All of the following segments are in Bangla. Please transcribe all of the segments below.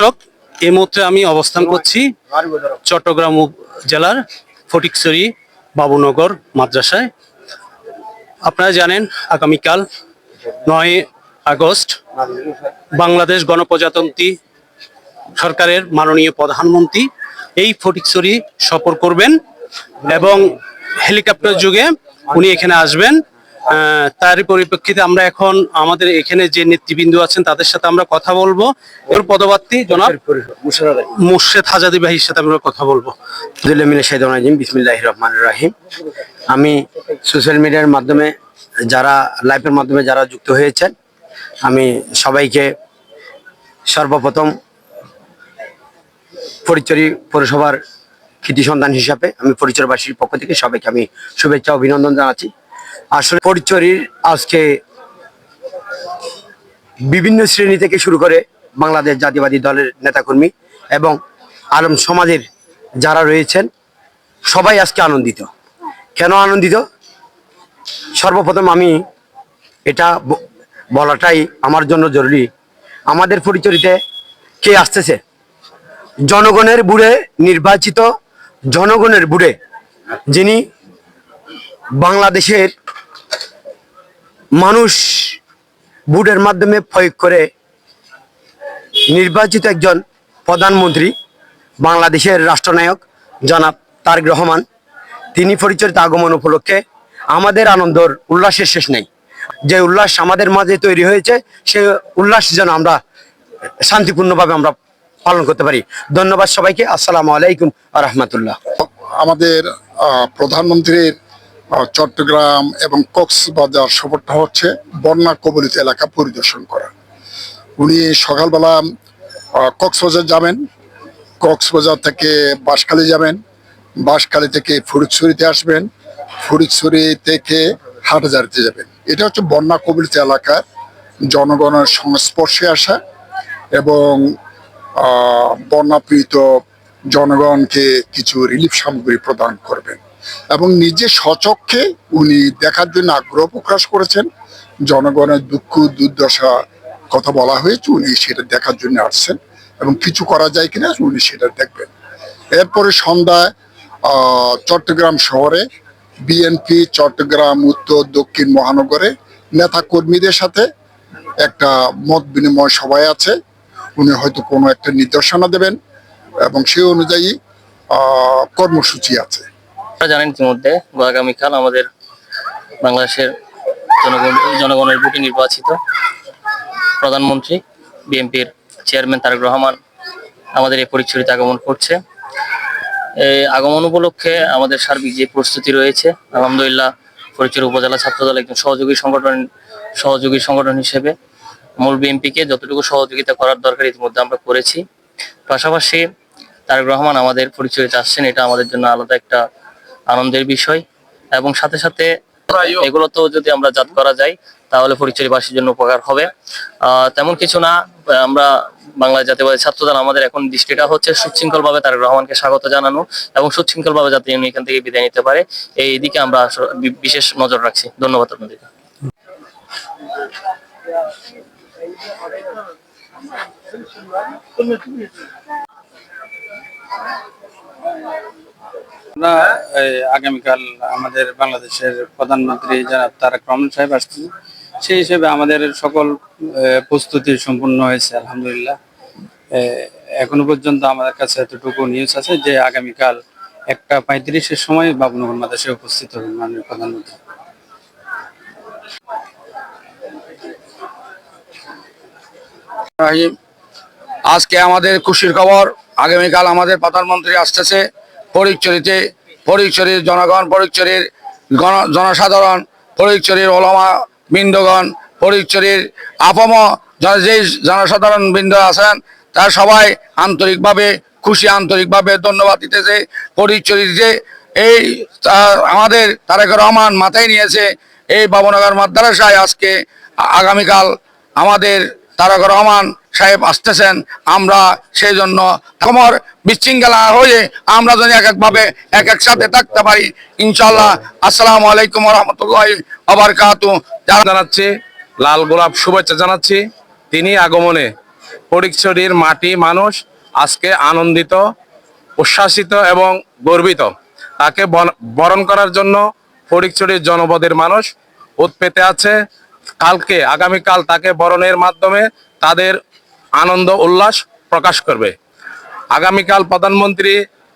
দর্শক, এই মুহূর্তে আমি অবস্থান করছি চট্টগ্রাম জেলার ফটিকছড়ি বাবুনগর মাদ্রাসায়। আপনারা জানেন আগামীকাল 9 আগস্ট বাংলাদেশ গণপ্রজাতন্ত্রী সরকারের মাননীয় প্রধানমন্ত্রী এই ফটিকছড়ি সফর করবেন এবং হেলিকপ্টার যুগে উনি এখানে আসবেন। তারই পরিপ্রেক্ষিতে আমরা এখন আমাদের এখানে যে নেতৃবৃন্দ আছেন তাদের সাথে আমরা কথা বলবো। এর পদপ্রার্থী জনাব মুর্শেদ হাজাদি ভাইয়ের সাথে আমরা কথা বলবো। বিসমিল্লাহির রহমানির রহিম। আমি সোশ্যাল মিডিয়ার মাধ্যমে যারা লাইভের মাধ্যমে যারা যুক্ত হয়েছেন, আমি সবাইকে সর্বপ্রথম ফটিকছড়ি পৌরসভার কৃতি সন্তান হিসাবে আমি ফটিকছড়িবাসীর পক্ষ থেকে সবাইকে আমি শুভেচ্ছা অভিনন্দন জানাচ্ছি। আসলে ফটিকছড়ির আজকে বিভিন্ন শ্রেণী থেকে শুরু করে বাংলাদেশ জাতীয়বাদী দলের নেতাকর্মী এবং আলম সমাজের যারা রয়েছেন সবাই আজকে আনন্দিত। কেন আনন্দিত? সর্বপ্রথম আমি এটা বলাটাই আমার জন্য জরুরি। আমাদের ফটিকছড়িতে কে আসতেছে? জনগণের বুড়ে নির্বাচিত, জনগণের বুড়ে, যিনি বাংলাদেশের মানুষ ভোটের মাধ্যমে প্রয়োগ করে নির্বাচিত একজন প্রধানমন্ত্রী, বাংলাদেশের রাষ্ট্রনায়ক জনাব তারেক রহমান, তিনি ফটিকছড়িতে আগমন উপলক্ষে আমাদের আনন্দর উল্লাসের শেষ নেই। যে উল্লাস আমাদের মাঝে তৈরি হয়েছে সেই উল্লাস যেন আমরা শান্তিপূর্ণভাবে আমরা পালন করতে পারি। ধন্যবাদ সবাইকে। আসসালামু আলাইকুম ওয়া রাহমাতুল্লাহ। আমাদের প্রধানমন্ত্রীর চট্টগ্রাম এবং কক্সবাজার সফরটা হচ্ছে বন্যা কবলিত এলাকা পরিদর্শন করা। উনি সকালবেলা কক্সবাজার যাবেন, কক্সবাজার থেকে বাঁশখালী যাবেন, বাঁশখালী থেকে ফটিকছড়িতে আসবেন, ফটিকছড়ি থেকে হাটহাজারীতে যাবেন। এটা হচ্ছে বন্যা কবলিত এলাকার জনগণের সংস্পর্শে আসা এবং বন্যাপীড়িত জনগণকে কিছু রিলিফ সামগ্রী প্রদান করবেন এবং নিজে স্বচক্ষে উনি দেখার জন্য আগ্রহ প্রকাশ করেছেন। জনগণের দুঃখ দুর্দশা কথা বলা হয়েছে, উনি সেটা দেখার জন্য আসছেন এবং কিছু করা যায় কিনা উনি সেটা দেখবেন। এরপরে সন্ধ্যায় চট্টগ্রাম শহরে বিএনপি চট্টগ্রাম উত্তর দক্ষিণ মহানগরে নেতা কর্মীদের সাথে একটা মত বিনিময় সভায় আছে। উনি হয়তো কোনো একটা নির্দেশনা দেবেন এবং সেই অনুযায়ী কর্মসূচি আছে। জানেন ইতিমধ্যে আগামীকাল আমাদের বাংলাদেশের জনগণের ভোটে নির্বাচিত প্রধানমন্ত্রী বিএনপির চেয়ারম্যান তারেক রহমান আমাদের এই ফটিকছড়িতে আগমন করছে। এই আগমন উপলক্ষে আমাদের সার্বিক যে প্রস্তুতি রয়েছে, আলহামদুলিল্লাহ ফটিকছড়ি উপজেলা ছাত্রদল একজন সহযোগী সংগঠন হিসেবে মূল বিএনপিকে যতটুকু সহযোগিতা করার দরকার ইতিমধ্যে আমরা করেছি। পাশাপাশি তারেক রহমান আমাদের ফটিকছড়িতে আসছেন, এটা আমাদের জন্য আলাদা একটা আনন্দের বিষয় এবং সাথে সাথে এগুলো তো যদি আমরা জাত করা যায় তাহলে ফটিকছড়িবাসীর জন্য উপকার হবে। তেমন কিছু না, আমরা বাংলা জাতীয়বাদী ছাত্রদল আমাদের এখন দৃষ্টিটা হচ্ছে সুশৃঙ্খল ভাবে তারেক রহমানকে স্বাগত জানানো এবং সুশৃঙ্খল ভাবে যাতে উনি এখান থেকে বিদায় নিতে পারে এই দিকে আমরা বিশেষ নজর রাখছি। ধন্যবাদ আপনাদেরকে। আগামীকাল আমাদের বাংলাদেশের প্রধানমন্ত্রী জনাব তারেক রহমান সাহেব আসছেন, সেই হিসেবে আমাদের সকল প্রস্তুতি সম্পূর্ণ হয়েছে আলহামদুলিল্লাহ। এখনো পর্যন্ত আমাদের কাছে এতটুকু নিউজ আছে যে আগামীকাল 1:35-এর সময় বাবুনগর মাদ্রাসায় উপস্থিত হবেন মাননীয় প্রধানমন্ত্রী। আজকে আমাদের খুশির খবর, আগামীকাল আমাদের প্রধানমন্ত্রী আসতেছে ফটিকছড়িতে। ফটিকছড়ির জনগণ, ফটিকছড়ির জনসাধারণ, ফটিকছড়ির ওলামা বৃন্দগণ, ফটিকছড়ির আপাম যে জনসাধারণ বৃন্দ আছেন তারা সবাই আন্তরিকভাবে খুশি, আন্তরিকভাবে ধন্যবাদ দিতেছে। ফটিকছড়িতে এই আমাদের তারেক রহমান মাথায় নিয়েছে এই বাবুনগর মাদ্রাসায় আজকে আগামীকাল আমাদের তারেক রহমান সাহেব আসতেছেন। আমরা সেই জন্য কোমর বিশৃঙ্খলা হয়ে আমরা যদি একভাবে এক সাথে থাকতে পারি ইনশাআল্লাহ। আসসালামু আলাইকুম ওয়া রাহমাতুল্লাহি ওয়া বারাকাতুহু। জানাচ্ছি লাল গোলাপ শুভেচ্ছা জানাচ্ছি। তিনি আগমনে ফটিকছড়ির মাটি মানুষ আজকে আনন্দিত, উচ্ছ্বাসিত এবং গর্বিত। তাকে বরণ করার জন্য ফটিকছড়ির জনপদের মানুষ ওত পেতে আছে। আগামীকাল তাকে বরণের মাধ্যমে তাদের আনন্দ উল্লাস প্রকাশ করবে। আগামীকাল প্রধানমন্ত্রী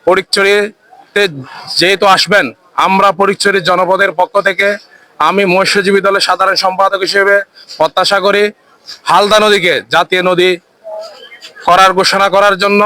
ফটিকছড়িতে যেহেতু আসবেন, আমরা ফটিকছড়ির জনপদের পক্ষ থেকে আমি মৎস্যজীবী দলের সাধারণ সম্পাদক হিসেবে প্রত্যাশা করি হালদা নদীকে জাতীয় নদী করার ঘোষণা করার জন্য